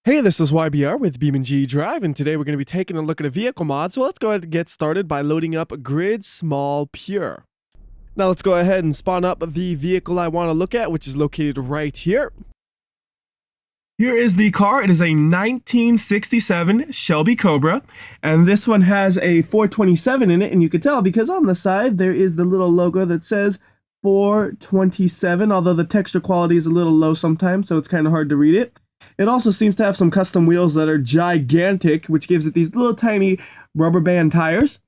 Hey, this is WhyBeAre with BeamNG.drive, and today we're going to be taking a look at a vehicle mod. So let's go ahead and get started by loading up Grid Small Pure. Now let's go ahead and spawn up the vehicle I want to look at, which is located right here. Here is the car. It is a 1967 Shelby Cobra, and this one has a 427 in it, and you can tell because on the side there is the little logo that says 427, although the texture quality is a little low sometimes, so it's kind of hard to read it. It also seems to have some custom wheels that are gigantic, which gives it these little tiny rubber band tires.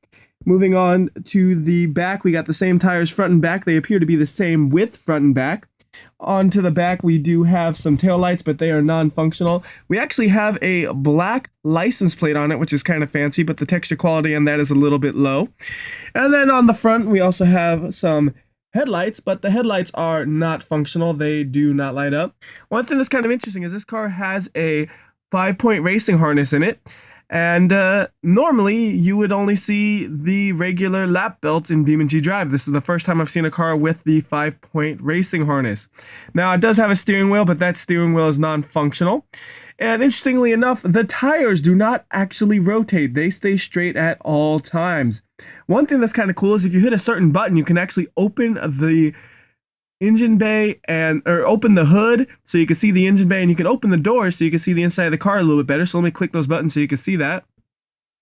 Moving on to the back, we got the same tires front and back. They appear to be the same width front and back. Onto the back, we do have some taillights, but they are non-functional. We actually have a black license plate on it, which is kind of fancy, but the texture quality on that is a little bit low. And then on the front, we also have some headlights, but the headlights are not functional. They do not light up. One thing that's kind of interesting is this car has a 5-point racing harness in it. And normally you would only see the regular lap belts in BeamNG.drive. This is the first time I've seen a car with the 5-point racing harness. Now it does have a steering wheel, but that steering wheel is non-functional. And interestingly enough, the tires do not actually rotate. They stay straight at all times. One thing that's kind of cool is if you hit a certain button, you can actually open the engine bay or open the hood so you can see the engine bay, and you can open the doors so you can see the inside of the car a little bit better. So let me click those buttons so you can see that.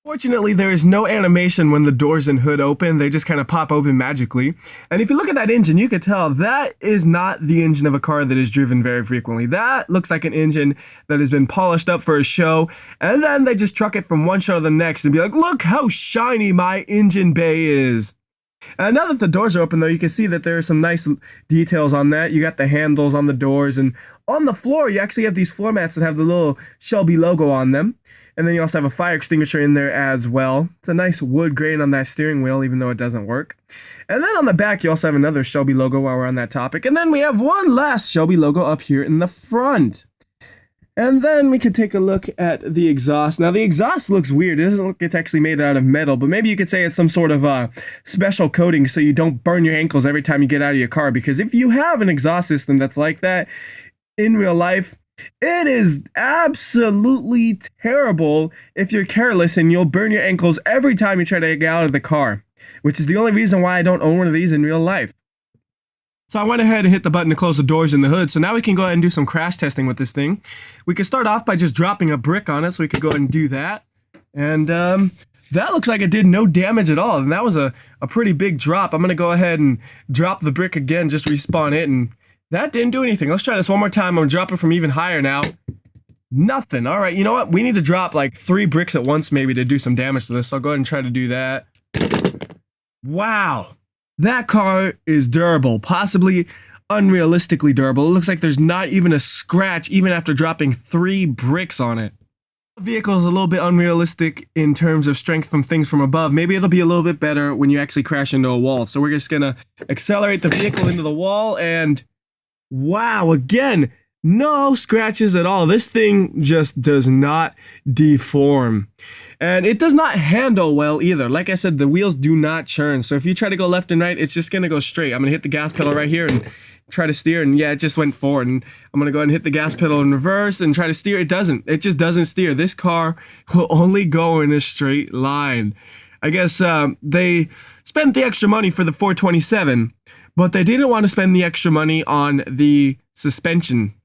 Fortunately, there is no animation when the doors and hood open. They just kind of pop open magically. And if you look at that engine, you can tell that is not the engine of a car that is driven very frequently. That looks like an engine that has been polished up for a show, and then they just truck it from one show to the next and be like, look how shiny my engine bay is. Now that the doors are open, though, you can see that there are some nice details on that. You got the handles on the doors, and on the floor, you actually have these floor mats that have the little Shelby logo on them. And then you also have a fire extinguisher in there as well. It's a nice wood grain on that steering wheel, even though it doesn't work. And then on the back, you also have another Shelby logo while we're on that topic. And then we have one last Shelby logo up here in the front. And then we could take a look at the exhaust. Now, the exhaust looks weird. It doesn't look like it's actually made out of metal, but maybe you could say it's some sort of special coating so you don't burn your ankles every time you get out of your car. Because if you have an exhaust system that's like that in real life, it is absolutely terrible if you're careless, and you'll burn your ankles every time you try to get out of the car, which is the only reason why I don't own one of these in real life. So I went ahead and hit the button to close the doors and the hood. So now we can go ahead and do some crash testing with this thing. We can start off by just dropping a brick on it. So we could go ahead and do that. And that looks like it did no damage at all. And that was a pretty big drop. I'm going to go ahead and drop the brick again, just respawn it. And that didn't do anything. Let's try this one more time. I'm going to drop it from even higher now. Nothing. All right, you know what? We need to drop like 3 bricks at once maybe to do some damage to this. So I'll go ahead and try to do that. Wow. That car is durable, possibly unrealistically durable. It looks like there's not even a scratch even after dropping 3 bricks on it. The vehicle is a little bit unrealistic in terms of strength from things from above. Maybe it'll be a little bit better when you actually crash into a wall. So we're just going to accelerate the vehicle into the wall, and wow, again, no scratches at all. This thing just does not deform. And it does not handle well either. Like I said, the wheels do not churn. So if you try to go left and right, it's just going to go straight. I'm going to hit the gas pedal right here and try to steer. And yeah, it just went forward. And I'm going to go ahead and hit the gas pedal in reverse and try to steer. It doesn't. It just doesn't steer. This car will only go in a straight line. I guess they spent the extra money for the 427, but they didn't want to spend the extra money on the suspension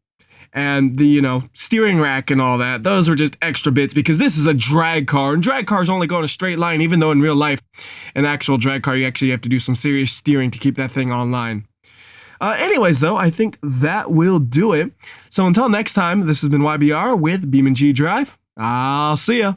and the, steering rack and all that. Those were just extra bits because this is a drag car, and drag cars only go in a straight line, even though in real life, an actual drag car, you actually have to do some serious steering to keep that thing online. Anyways, though, I think that will do it. So until next time, this has been WhyBeAre with BeamNG.drive. I'll see ya.